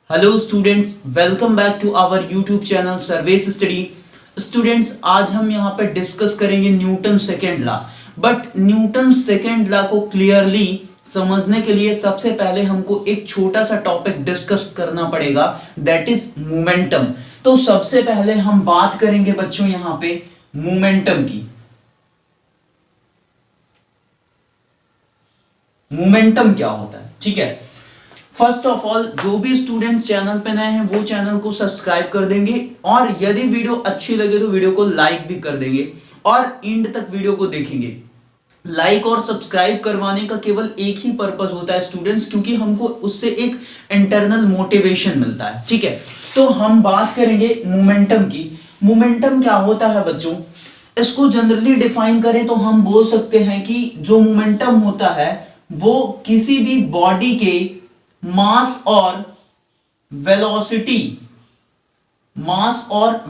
Hello students, welcome back to our YouTube channel सर्वेस study. Students, आज हम यहाँ पे डिस्कस करेंगे Newton second law. But Newton second law को क्लियरली समझने के लिए सबसे पहले हमको एक छोटा सा टॉपिक डिस्कस करना पड़ेगा, दैट इज मोमेंटम। तो सबसे पहले हम बात करेंगे बच्चों यहाँ पे मोमेंटम की। मोमेंटम क्या होता है, ठीक है। फर्स्ट ऑफ ऑल, जो भी स्टूडेंट्स चैनल पे नए हैं वो चैनल को सब्सक्राइब कर देंगे, और यदि वीडियो अच्छी लगे तो वीडियो को लाइक भी कर देंगे और एंड तक वीडियो को देखेंगे। लाइक और सब्सक्राइब करवाने का केवल एक ही पर्पस होता है स्टूडेंट्स, क्योंकि हमको उससे एक इंटरनल मोटिवेशन मिलता है, ठीक है। तो हम बात करेंगे मोमेंटम की। मोमेंटम क्या होता है बच्चों, इसको जनरली डिफाइन करें तो हम बोल सकते हैं कि जो मोमेंटम होता है वो किसी भी बॉडी के मास और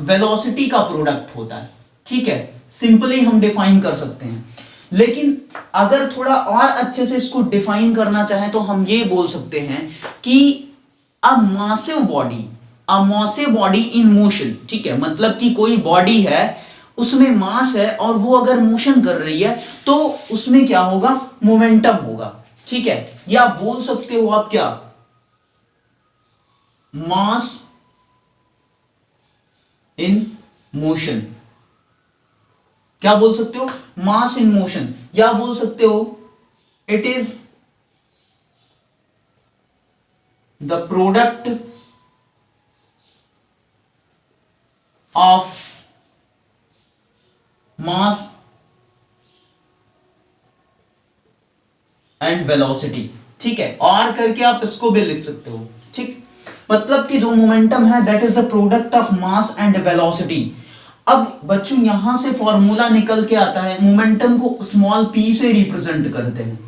वेलोसिटी का प्रोडक्ट होता है, ठीक है। सिंपली हम डिफाइन कर सकते हैं, लेकिन अगर थोड़ा और अच्छे से इसको डिफाइन करना चाहें तो हम ये बोल सकते हैं कि अ मासिव बॉडी इन मोशन, ठीक है। मतलब कि कोई बॉडी है, उसमें मास है और वो अगर मोशन कर रही है तो उसमें क्या होगा, मोमेंटम होगा, ठीक है। या बोल सकते हो आप क्या, मास इन मोशन। क्या बोल सकते हो, मास इन मोशन। या बोल सकते हो it is the product of mass and velocity, ठीक है। और करके आप इसको भी लिख सकते हो, ठीक। मतलब कि जो मोमेंटम है that is the product of mass and velocity. अब बच्चों यहां से फॉर्मूला निकल के आता है, मोमेंटम को स्मॉल p से रिप्रेजेंट करते हैं।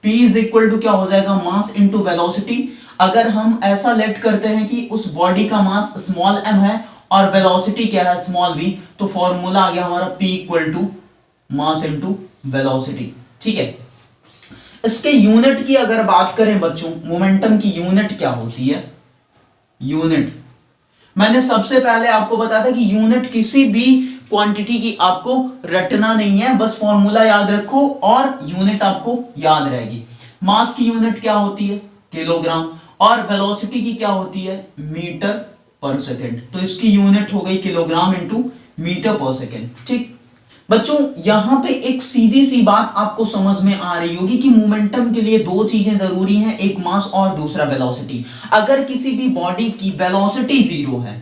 p इज इक्वल टू क्या हो जाएगा, मास इनटू वेलोसिटी। अगर हम ऐसा लेट करते हैं कि उस बॉडी का मास स्मॉल m है और वेलोसिटी क्या है, स्मॉल v, तो फॉर्मूला आ गया हमारा p equal to mass into velocity, ठीक है। इसके यूनिट की अगर बात करें बच्चों, मोमेंटम की यूनिट क्या होती है, यूनिट मैंने सबसे पहले आपको बताया था कि यूनिट किसी भी क्वांटिटी की आपको रटना नहीं है, बस फॉर्मूला याद रखो और यूनिट आपको याद रहेगी। मास की यूनिट क्या होती है, किलोग्राम, और वेलोसिटी की क्या होती है, मीटर पर सेकेंड। तो इसकी यूनिट हो गई किलोग्राम इंटू मीटर पर सेकेंड, ठीक। बच्चों यहां पे एक सीधी सी बात आपको समझ में आ रही होगी कि मोमेंटम के लिए दो चीजें जरूरी हैं, एक मास और दूसरा वेलोसिटी। अगर किसी भी बॉडी की वेलोसिटी जीरो है,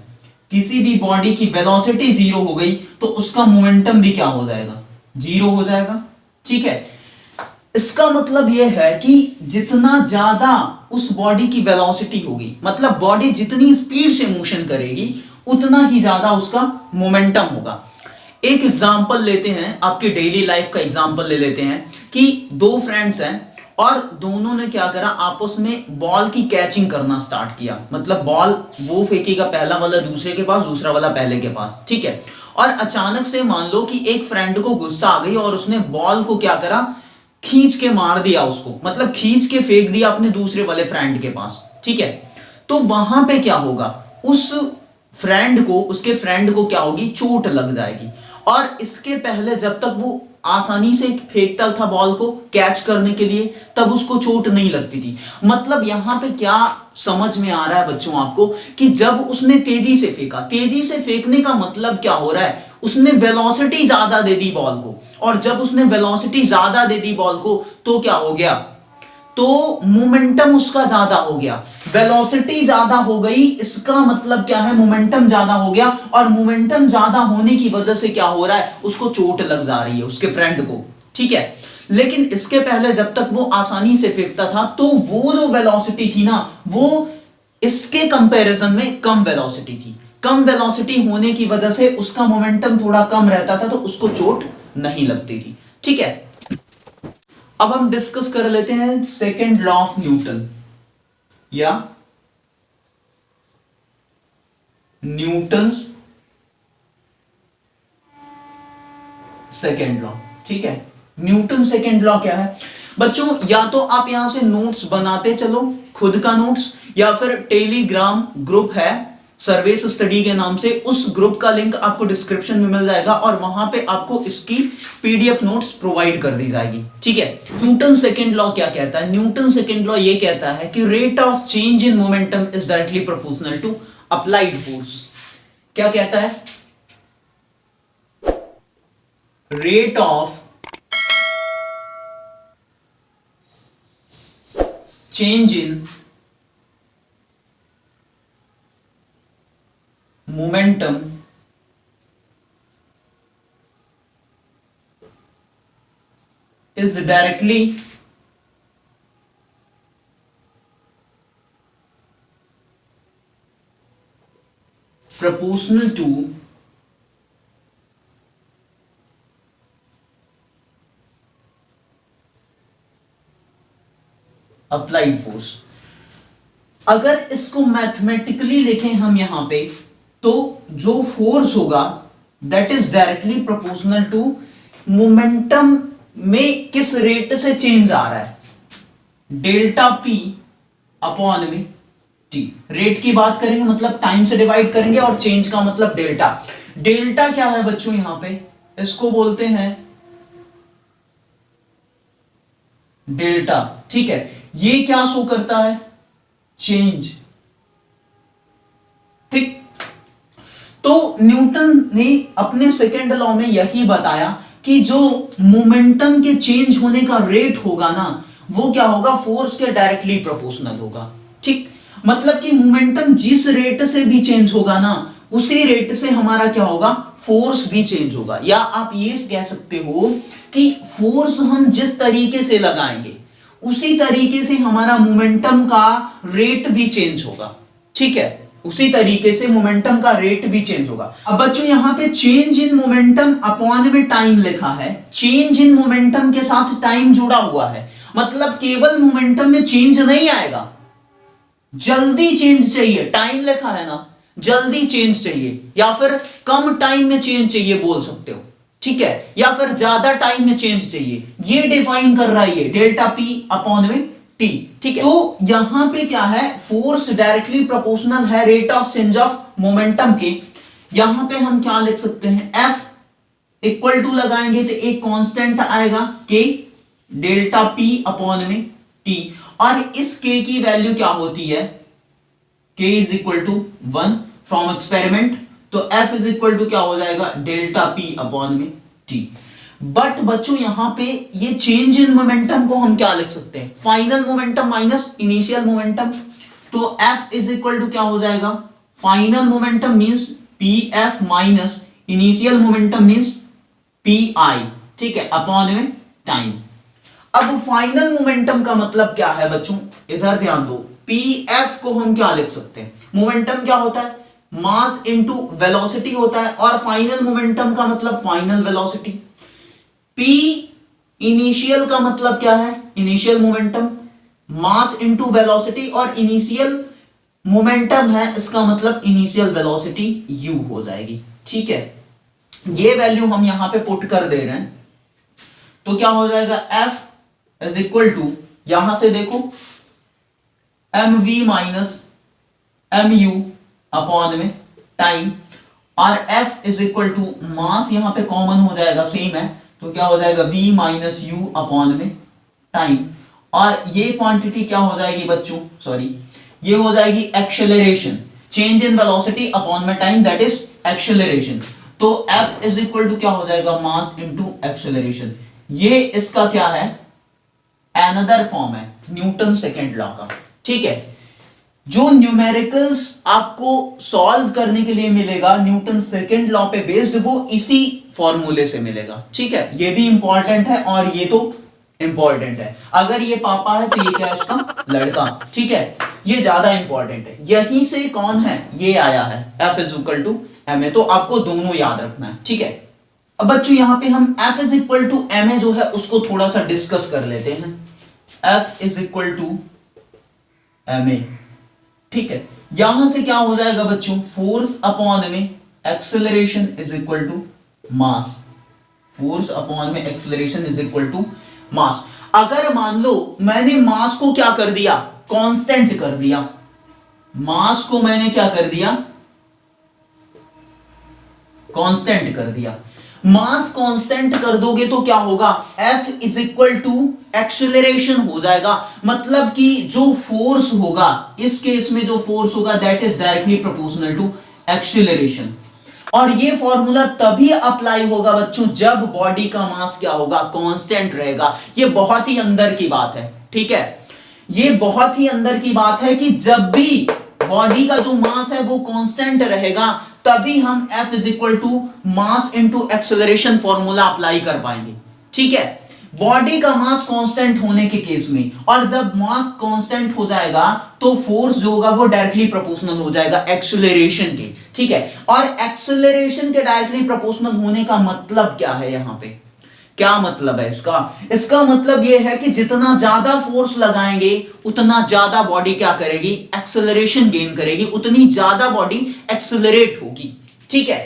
किसी भी बॉडी की वेलोसिटी जीरो हो गई तो उसका मोमेंटम भी क्या हो जाएगा, जीरो हो जाएगा, ठीक है। इसका मतलब यह है कि जितना ज्यादा उस बॉडी की वेलोसिटी होगी, मतलब बॉडी जितनी स्पीड से मोशन करेगी उतना ही ज्यादा उसका मोमेंटम होगा। एक एग्जांपल लेते हैं, आपके डेली लाइफ का एग्जांपल ले लेते हैं कि दो फ्रेंड्स हैं और दोनों ने क्या करा, आपस में बॉल की कैचिंग करना स्टार्ट किया। मतलब बॉल वो फेंकेगा पहला वाला दूसरे के पास, दूसरा वाला पहले के पास, ठीक है। और अचानक से मान लो कि एक फ्रेंड को गुस्सा आ गई और उसने बॉल को क्या करा, खींच के मार दिया उसको, मतलब खींच के फेंक दिया अपने दूसरे वाले फ्रेंड के पास, ठीक है। तो वहां पे क्या होगा, उस फ्रेंड को, उसके फ्रेंड को क्या होगी, चोट लग जाएगी। और इसके पहले जब तक वो आसानी से फेंकता था बॉल को कैच करने के लिए, तब उसको चोट नहीं लगती थी। मतलब यहां पे क्या समझ में आ रहा है बच्चों आपको, कि जब उसने तेजी से फेंका, तेजी से फेंकने का मतलब क्या हो रहा है, उसने वेलोसिटी ज्यादा दे दी बॉल को, और जब उसने वेलोसिटी ज्यादा दे दी बॉल को तो क्या हो गया, तो मोमेंटम उसका ज्यादा हो गया। वेलोसिटी ज्यादा हो गई, इसका मतलब क्या है, मोमेंटम ज्यादा हो गया, और मोमेंटम ज्यादा होने की वजह से क्या हो रहा है, उसको चोट लग जा रही है, उसके फ्रेंड को, ठीक है। लेकिन इसके पहले जब तक वो आसानी से फेंकता था तो वो जो वेलोसिटी थी ना, वो इसके कंपैरिजन में कम वेलोसिटी थी। कम वेलोसिटी होने की वजह से उसका मोमेंटम थोड़ा कम रहता था, तो उसको चोट नहीं लगती थी, ठीक है। अब हम डिस्कस कर लेते हैं सेकेंड लॉ ऑफ न्यूटन, या न्यूटन्स सेकेंड लॉ, ठीक है। न्यूटन सेकेंड लॉ क्या है बच्चों, या तो आप यहां से नोट्स बनाते चलो खुद का नोट्स, या फिर टेलीग्राम ग्रुप है सर्विस स्टडी के नाम से, उस ग्रुप का लिंक आपको डिस्क्रिप्शन में मिल जाएगा और वहां पे आपको इसकी पीडीएफ नोट्स प्रोवाइड कर दी जाएगी। ठीक है, न्यूटन सेकंड लॉ क्या कहता है? न्यूटन सेकंड लॉ ये कहता है कि rate of change in momentum is directly proportional to applied force. क्या कहता है? Rate of change in momentum is directly proportional to applied force। अगर इसको मैथमेटिकली लिखें हम यहां पे, तो जो फोर्स होगा that is directly proportional to momentum में किस रेट से चेंज आ रहा है, डेल्टा पी अपॉन में टी। रेट की बात करेंगे मतलब टाइम से डिवाइड करेंगे और चेंज का मतलब डेल्टा। डेल्टा क्या है बच्चों? यहां पे इसको बोलते हैं डेल्टा। ठीक है, ये क्या शो करता है? चेंज। ठीक, तो न्यूटन ने अपने सेकेंड लॉ में यही बताया कि जो मोमेंटम के चेंज होने का रेट होगा ना, वो क्या होगा? फोर्स के डायरेक्टली प्रोपोर्शनल होगा। ठीक, मतलब कि मोमेंटम जिस रेट से भी चेंज होगा ना, उसी रेट से हमारा क्या होगा? फोर्स भी चेंज होगा। या आप ये कह सकते हो कि फोर्स हम जिस तरीके से लगाएंगे उसी तरीके से हमारा मोमेंटम का रेट भी चेंज होगा। ठीक है, उसी तरीके से मोमेंटम का रेट भी चेंज होगा। अब बच्चों यहां पे चेंज इन मोमेंटम अपॉन में टाइम लिखा है। चेंज इन मोमेंटम के साथ टाइम जुड़ा हुआ है, मतलब केवल मोमेंटम में चेंज नहीं आएगा, जल्दी चेंज चाहिए। टाइम लिखा है ना, जल्दी चेंज चाहिए या फिर कम टाइम में चेंज चाहिए बोल सकते हो। ठीक है, या फिर ज्यादा टाइम में चेंज चाहिए, ये डिफाइन कर रहा है ये डेल्टा पी अपॉन में टी। ठीक है, तो यहां पे क्या है? फोर्स डायरेक्टली प्रोपोर्शनल है rate of change of momentum के। यहां पे हम क्या लिख सकते हैं? F इक्वल टू लगाएंगे तो एक कांस्टेंट आएगा K डेल्टा P अपॉन में T, और इस K की वैल्यू क्या होती है? K is equal to 1 from experiment, तो F इज इक्वल टू क्या हो जाएगा? डेल्टा P अपॉन में T। बट बच्चों यहां पे ये चेंज इन मोमेंटम को हम क्या लिख सकते हैं? Final momentum minus initial momentum. तो F इज इक्वल टू क्या हो जाएगा? Final momentum means PF minus initial momentum means PI। ठीक है, अपॉन में टाइम। अब फाइनल मोमेंटम का मतलब क्या है बच्चों? इधर ध्यान दो। PF को हम क्या लिख सकते हैं? मोमेंटम क्या होता है? मास इनटू वेलोसिटी होता है, और फाइनल मोमेंटम का मतलब फाइनल वेलोसिटी। P इनिशियल का मतलब क्या है? इनिशियल मोमेंटम, मास इनटू वेलोसिटी, और इनिशियल मोमेंटम है इसका मतलब इनिशियल वेलोसिटी u हो जाएगी। ठीक है, ये वैल्यू हम यहां पे पुट कर दे रहे हैं, तो क्या हो जाएगा? F इज इक्वल टू, यहां से देखो mv माइनस mu अपॉन में टाइम, और F is equal to mass यहां पे कॉमन हो जाएगा, सेम है, तो क्या हो जाएगा? v माइनस u अपॉन में टाइम, और ये क्वांटिटी क्या हो जाएगी बच्चों? सॉरी, ये हो जाएगी acceleration, change in velocity upon में टाइम, दैट इज एक्सेलरेशन। तो F इज इक्वल टू क्या हो जाएगा? मास इनटू एक्सेलरेशन। ये इसका क्या है? अनदर फॉर्म है न्यूटन सेकंड लॉ का। ठीक है, जो न्यूमेरिकल्स आपको सॉल्व करने के लिए मिलेगा न्यूटन सेकंड लॉ पे बेस्ड, वो इसी फॉर्मूले से मिलेगा। ठीक है, ये भी इंपॉर्टेंट है और ये तो इंपॉर्टेंट है। अगर ये पापा है तो ये क्या है? उसका लड़का। ठीक है, ये ज्यादा इंपॉर्टेंट है। यहीं से कौन है? ये आया है F is equal to ma, तो आपको दोनों याद रखना है। ठीक है, अब बच्चों यहां पे हम F is equal to ma जो है उसको थोड़ा सा डिस्कस कर लेते हैं। F is equal to ma। ठीक है, यहां से क्या हो जाएगा बच्चों? फोर्स अपॉन में acceleration is equal to mass. Force upon में acceleration is equal to mass. अगर मान लो मैंने मास को क्या कर दिया? कांस्टेंट कर दिया, मास को मैंने क्या कर दिया, कांस्टेंट कर दिया। मास कांस्टेंट कर दोगे तो क्या होगा, F is equal to acceleration हो जाएगा। मतलब कि जो फोर्स होगा, इस केस में जो फोर्स होगा that is directly proportional to acceleration. और ये फॉर्मूला तभी अप्लाई होगा बच्चों जब बॉडी का मास क्या होगा, कांस्टेंट रहेगा। ये बहुत ही अंदर की बात है, ठीक है, ये बहुत ही अंदर की बात है कि जब भी बॉडी का जो मास है वो कांस्टेंट रहेगा तभी हम F is equal to mass into acceleration formula apply कर पाएंगे, ठीक है। बॉडी का मास कांस्टेंट होने के केस में, और जब मास कांस्टेंट हो जाएगा तो फोर्स जो होगा वो डायरेक्टली प्रोपोर्शनल हो जाएगा एक्सेलरेशन के, ठीक है। और एक्सेलरेशन के डायरेक्टली प्रोपोर्शनल होने का मतलब क्या है, यहां पे क्या मतलब है इसका, इसका मतलब यह है कि जितना ज्यादा फोर्स लगाएंगे उतना ज्यादा बॉडी क्या करेगी, एक्सेलरेशन गेन करेगी, उतनी ज्यादा बॉडी एक्सेलरेट होगी, ठीक है।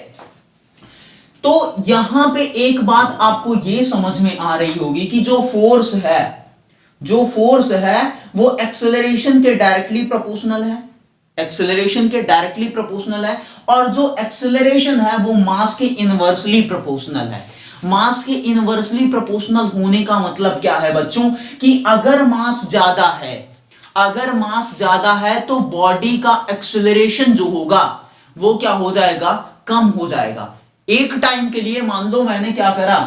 तो यहां पे एक बात आपको यह समझ में आ रही होगी कि जो फोर्स है, जो फोर्स है वो एक्सेलरेशन के डायरेक्टली प्रोपोर्शनल है, एक्सेलरेशन के डायरेक्टली प्रोपोर्शनल है, और जो एक्सेलरेशन है वो मास के इनवर्सली प्रोपोर्शनल है। मास के इनवर्सली प्रोपोर्शनल होने का मतलब क्या है बच्चों, कि अगर मास ज्यादा है, अगर मास ज्यादा है तो बॉडी का एक्सेलरेशन जो होगा वो क्या हो जाएगा, कम हो जाएगा। एक टाइम के लिए मान लो मैंने क्या करा,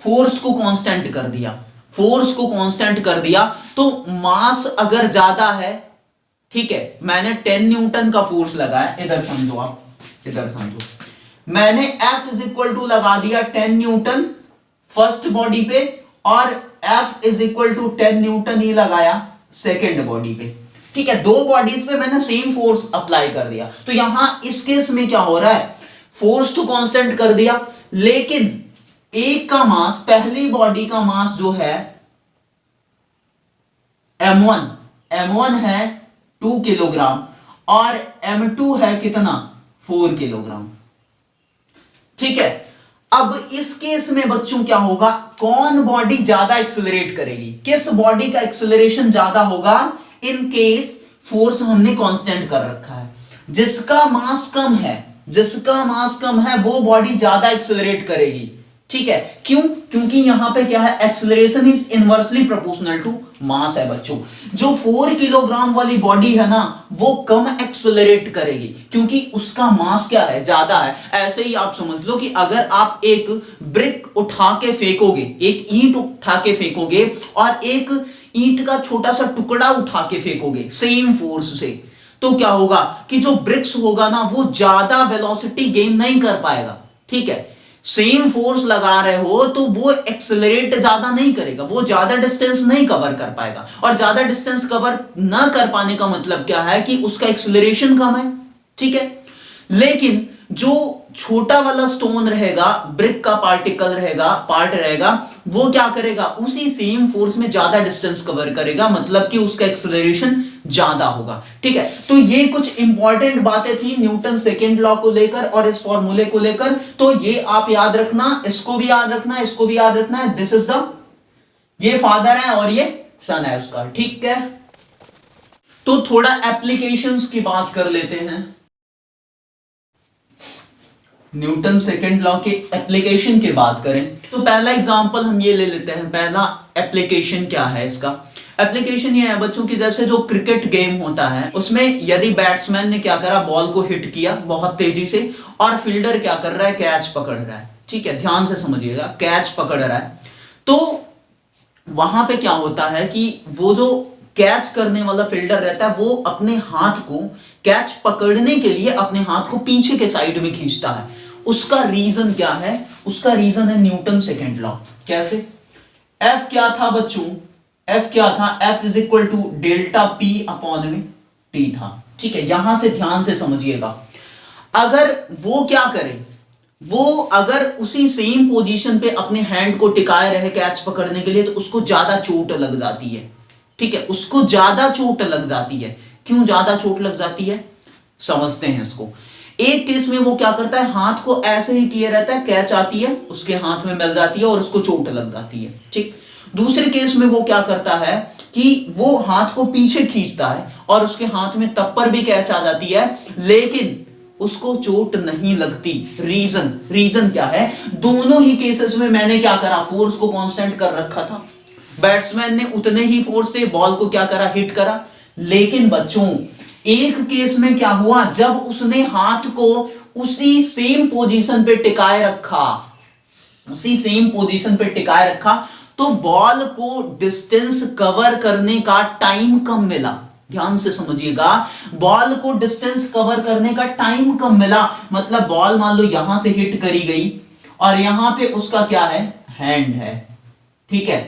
फोर्स को कांस्टेंट कर दिया, फोर्स को कांस्टेंट कर दिया, तो मास अगर ज्यादा है, ठीक है, मैंने 10 न्यूटन का फोर्स लगाया, इधर समझो आप, इधर समझो, मैंने F इज इक्वल टू लगा दिया 10 न्यूटन फर्स्ट बॉडी पे, और F is equal to 10 newton ही लगाया सेकेंड बॉडी पे, ठीक है। दो बॉडीज पे मैंने सेम फोर्स अप्लाई कर दिया। तो यहां इस केस में क्या हो रहा है, फोर्स तो कांस्टेंट कर दिया, लेकिन एक का मास, पहली बॉडी का मास जो है M1, M1 है 2 किलोग्राम, और M2 है कितना, 4 किलोग्राम, ठीक है। अब इस केस में बच्चों क्या होगा, कौन बॉडी ज्यादा एक्सेलरेट करेगी, किस बॉडी का एक्सेलरेशन ज्यादा होगा, इन केस फोर्स हमने कांस्टेंट कर रखा है। जिसका मास कम है, जिसका मास कम है वो बॉडी ज्यादा एक्सेलरेट करेगी, ठीक है। क्यों, क्योंकि यहां पे क्या है, acceleration is inversely proportional to mass है बच्चों। जो 4 किलोग्राम वाली बॉडी है ना वो कम एक्सेलरेट करेगी क्योंकि उसका मास क्या है, ज्यादा है। ऐसे ही आप समझ लो कि अगर आप एक ब्रिक उठा के फेंकोगे, एक ईंट उठा के फेंकोगे और एक ईंट का छोटा सा टुकड़ा उठा के फेंकोगे सेम फोर्स से, तो क्या होगा कि जो ब्रिक्स होगा ना वो ज्यादा वेलोसिटी गेन नहीं कर पाएगा, ठीक है। सेम फोर्स लगा रहे हो तो वो एक्सेलरेट ज्यादा नहीं करेगा, वो ज्यादा डिस्टेंस नहीं कवर कर पाएगा, और ज्यादा डिस्टेंस कवर ना कर पाने का मतलब क्या है कि उसका एक्सेलरेशन कम है, ठीक है। लेकिन जो छोटा वाला स्टोन रहेगा, ब्रिक का पार्टिकल रहेगा, पार्ट रहेगा, वो क्या करेगा, उसी सेम फोर्स में ज्यादा डिस्टेंस कवर करेगा, मतलब कि उसका एक्सेलरेशन ज्यादा होगा, ठीक है। तो ये कुछ इंपॉर्टेंट बातें थी न्यूटन सेकेंड लॉ को लेकर और इस फॉर्मूले को लेकर। तो ये आप याद रखना, इसको भी याद रखना, इसको भी याद रखना है। दिस इज द, ये फादर है और ये सन है उसका, ठीक है। तो थोड़ा एप्लीकेशंस की बात कर लेते हैं। न्यूटन सेकेंड लॉ के एप्लीकेशन की बात करें तो पहला एग्जांपल हम ये ले लेते हैं। पहला एप्लीकेशन क्या है इसका, एप्लीकेशन ये है बच्चों की, जैसे जो क्रिकेट गेम होता है उसमें यदि बैट्समैन ने क्या करा, बॉल को हिट किया बहुत तेजी से और फील्डर क्या कर रहा है, कैच पकड़ रहा है, ठीक है, ध्यान से समझिएगा, कैच पकड़ रहा है। तो वहां पे क्या होता है कि वो जो कैच करने वाला फील्डर रहता है वो अपने हाथ को कैच पकड़ने के लिए अपने हाथ को पीछे के साइड में खींचता है। उसका रीजन क्या है, उसका रीजन है न्यूटन सेकेंड लॉ। कैसे, एफ क्या था बच्चों, एफ क्या था, F is equal to delta P upon में टी था, ठीक है। यहां से ध्यान से समझिएगा, अगर वो क्या करे, वो अगर उसी सेम पोजीशन पे अपने हैंड को टिकाए रहे कैच पकड़ने के लिए तो उसको ज्यादा चोट लग जाती है, ठीक है, उसको ज्यादा चोट लग जाती है। क्यों ज्यादा चोट लग जाती है, समझते हैं इसको। एक केस में वो क्या करता है, हाथ को ऐसे ही किए रहता है, कैच आती है उसके हाथ में मिल जाती है और उसको चोट लग जाती है, ठीक। दूसरे केस में वो क्या करता है कि वो हाथ को पीछे खींचता है और उसके हाथ में तब पर भी कैच आ जाती है, लेकिन उसको चोट नहीं लगती। रीजन क्या है? दोनों ही केसेस में मैंने क्या करा, फोर्स को कांस्टेंट कर रखा था। बैट्समैन ने उतने ही फोर्स से बॉल को क्या करा, हिट करा। लेकिन बच्चों एक केस में क्या हुआ, जब उसने हाथ को उसी सेम पोजीशन पे टिकाए रखा तो बॉल को डिस्टेंस कवर करने का टाइम कम मिला। ध्यान से समझिएगा, बॉल को डिस्टेंस कवर करने का टाइम कम मिला। मतलब बॉल मान लो यहां से हिट करी गई और यहां पे उसका क्या है, हैंड है, ठीक है।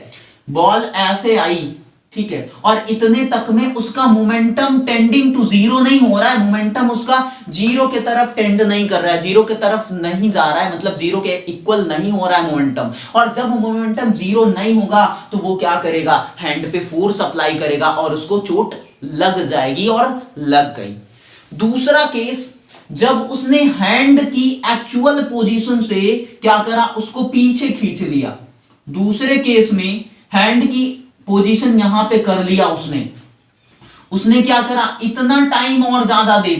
बॉल ऐसे आई, ठीक है, और इतने तक में उसका मोमेंटम टेंडिंग टू जीरो नहीं हो रहा है, मोमेंटम उसका जीरो के तरफ टेंड नहीं कर रहा है, जीरो के तरफ नहीं जा रहा है, मतलब जीरो के इक्वल नहीं हो रहा है मोमेंटम। और जब मोमेंटम जीरो नहीं होगा तो वो क्या करेगा, हैंड पे फोर्स अप्लाई करेगा और उसको चोट लग जाएगी, और लग गई। दूसरा केस, जब उसने हैंड की एक्चुअल पोजीशन से क्या करा, उसको पीछे खींच लिया। दूसरे केस में हैंड की पोजीशन यहां पे कर लिया उसने क्या करा, इतना टाइम और ज्यादा दे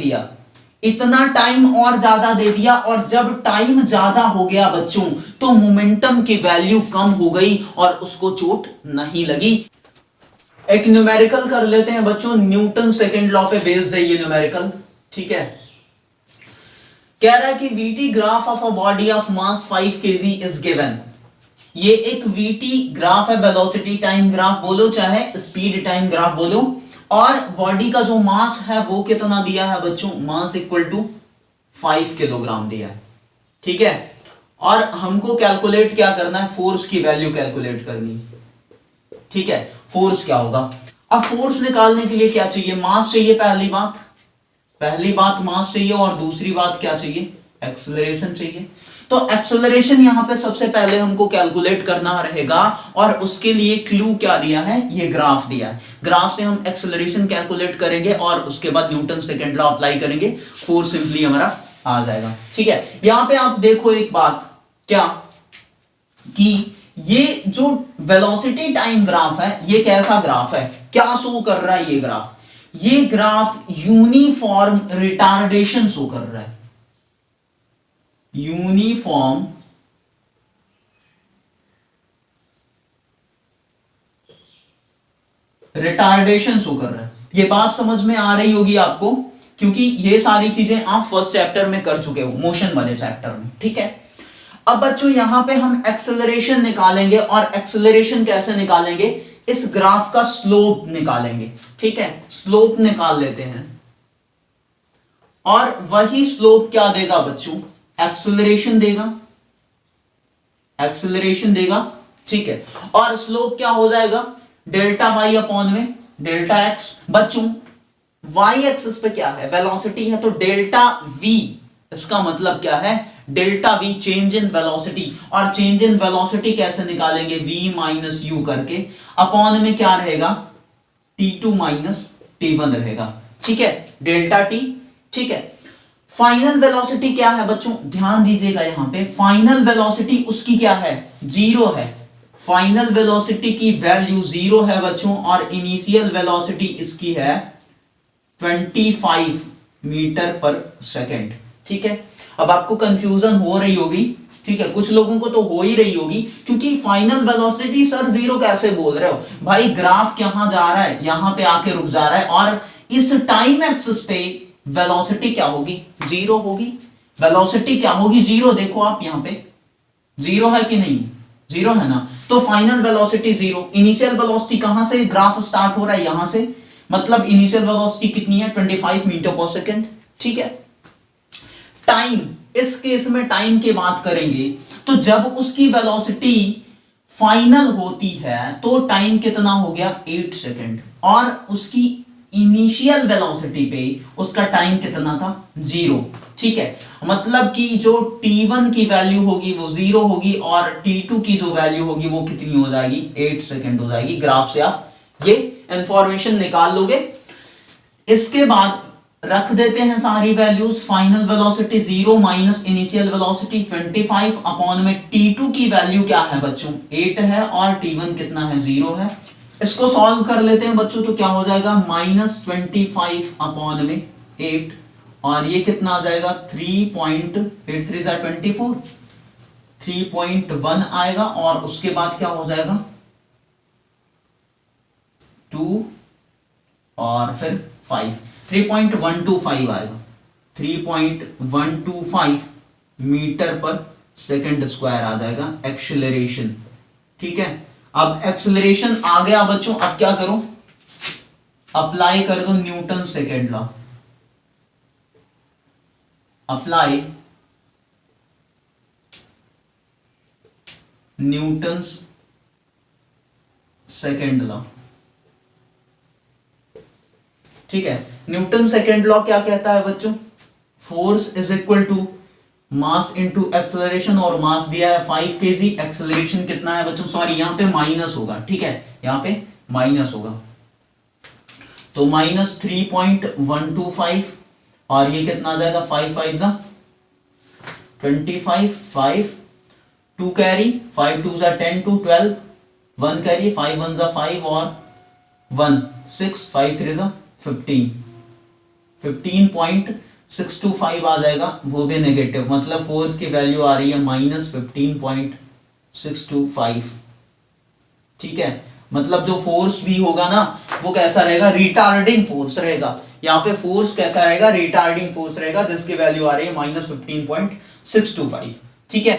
दिया, और जब टाइम ज्यादा हो गया बच्चों तो मोमेंटम की वैल्यू कम हो गई और उसको चोट नहीं लगी। एक न्यूमेरिकल कर लेते हैं बच्चों, न्यूटन सेकंड लॉ पे बेस्ड है ये न्यूमेरिकल, ठीक है। कह रहा है कि VT graph of a body of mass 5 kg is given. ये एक वीटी ग्राफ है, वेलोसिटी टाइम ग्राफ बोलो चाहे स्पीड टाइम ग्राफ बोलो, और बॉडी का जो मास है वो कितना दिया है बच्चों, मास इक्वल टू 5 किलोग्राम दिया है, ठीक है। और हमको कैलकुलेट क्या करना है, फोर्स की वैल्यू कैलकुलेट करनी, ठीक है। फोर्स क्या होगा, अब फोर्स निकालने के लिए क्या चाहिए, मास चाहिए। पहली बात मास चाहिए, और दूसरी बात क्या चाहिए, एक्सेलरेशन चाहिए। तो एक्सेलरेशन यहां पे सबसे पहले हमको कैलकुलेट करना रहेगा, और उसके लिए क्लू क्या दिया है, ये ग्राफ दिया है। ग्राफ से हम एक्सेलरेशन कैलकुलेट करेंगे और उसके बाद न्यूटन सेकंड लॉ अप्लाई करेंगे, फोर्स सिंपली हमारा आ जाएगा, ठीक है। यहां पे आप देखो एक बात, क्या कि ये जो वेलोसिटी टाइम ग्राफ है, ये कैसा ग्राफ है, क्या शो कर रहा है ये ग्राफ यूनिफॉर्म रिटार्डेशन शो कर रहा है, यूनिफॉर्म रिटार्डेशन शो कर रहा है। ये बात समझ में आ रही होगी आपको, क्योंकि ये सारी चीजें आप फर्स्ट चैप्टर में कर चुके हो, मोशन वाले चैप्टर में, ठीक है। अब बच्चों यहां पे हम एक्सेलरेशन निकालेंगे, और एक्सेलरेशन कैसे निकालेंगे, इस ग्राफ का स्लोप निकालेंगे, ठीक है। स्लोप निकाल लेते हैं, और वही स्लोप क्या देगा बच्चों, एक्सेलरेशन देगा, ठीक है। और स्लोप क्या हो जाएगा, डेल्टा वाई अपॉन में डेल्टा एक्स। बच्चों वाई एक्सिस पे क्या है, वेलोसिटी है, तो डेल्टा वी, इसका मतलब क्या है, delta we change in velocity. और चेंज इन वेलोसिटी कैसे निकालेंगे, v माइनस यू करके, अपॉन में क्या रहेगा, t2 माइनस t1 रहेगा, ठीक है, डेल्टा टी, ठीक है। फाइनल वेलोसिटी क्या है बच्चों, ध्यान दीजिएगा, यहां पे फाइनल वेलोसिटी उसकी क्या है, जीरो है। फाइनल वेलोसिटी की वैल्यू जीरो है बच्चों, और इनिशियल वेलोसिटी इसकी है 25 मीटर पर सेकेंड, ठीक है। अब आपको कंफ्यूजन हो रही होगी, ठीक है, कुछ लोगों को तो हो ही रही होगी, क्योंकि फाइनल वेलोसिटी सर जीरो कैसे बोल रहे हो भाई, ग्राफ कहां जा रहा है, यहां पे आके रुक जा रहा है, और इस टाइम एक्सिस पे वेलोसिटी क्या होगी, जीरो होगी। वेलोसिटी क्या होगी, जीरो। देखो आप यहां पे जीरो है कि नहीं, जीरो है ना, तो final velocity zero. Initial velocity कहां से ग्राफ स्टार्ट हो रहा है, यहां से, मतलब इनिशियल वेलोसिटी कितनी है, 25 मीटर पर सेकेंड, ठीक है। टाइम, इस केस में टाइम की बात करेंगे तो जब उसकी वेलोसिटी फाइनल होती है तो टाइम कितना हो गया, 8 सेकेंड, और उसकी इनिशियल वेलोसिटी पे उसका टाइम कितना था, जीरो, ठीक है। मतलब कि जो t1 की वैल्यू होगी वो जीरो होगी, और t2 की जो वैल्यू होगी वो कितनी हो जाएगी, 8 सेकेंड हो जाएगी। ग्राफ से आप ये इंफॉर्मेशन निकाल लोगे। इसके बाद रख देते हैं सारी values. Final velocity 0 minus initial velocity 25 upon में T2 की वैल्यू क्या है बच्चों 8 है और T1 कितना है 0 है। इसको सॉल्व कर लेते हैं बच्चों, तो क्या हो जाएगा -25 अपॉन में 8 और ये कितना आ जाएगा 3.83 3.1 आएगा और उसके बाद क्या हो जाएगा 2 और फिर 5 3.125 आएगा 3.125 मीटर पर सेकंड स्क्वायर आ जाएगा एक्सेलरेशन। ठीक है, अब एक्सेलरेशन आ गया बच्चों, अब क्या करो अप्लाई कर दो Newton second law. Apply Newton second law. ठीक है, न्यूटन सेकेंड लॉ क्या कहता है बच्चों, force is equal to mass into acceleration, और मास दिया है 5 kg, एक्सेलरेशन कितना है बच्चों, सॉरी यहां पे माइनस होगा। ठीक है, यहां पे माइनस होगा, तो -3.125 और ये कितना आ जाएगा 5 5 जा 25 5 2 कैरी 5 2 जा 10 2 12 1 कैरी 5 1 जा 5 और 1 6 5 3 जा 15 15.625 आ जाएगा, वो भी नेगेटिव, मतलब फोर्स की वैल्यू आ रही है -15.625। ठीक है, मतलब जो फोर्स भी होगा ना वो कैसा रहेगा, रिटार्डिंग फोर्स रहेगा। यहाँ पे फोर्स कैसा रहेगा, रिटार्डिंग फोर्स रहेगा, जिसकी वैल्यू आ रही है -15.625। ठीक है।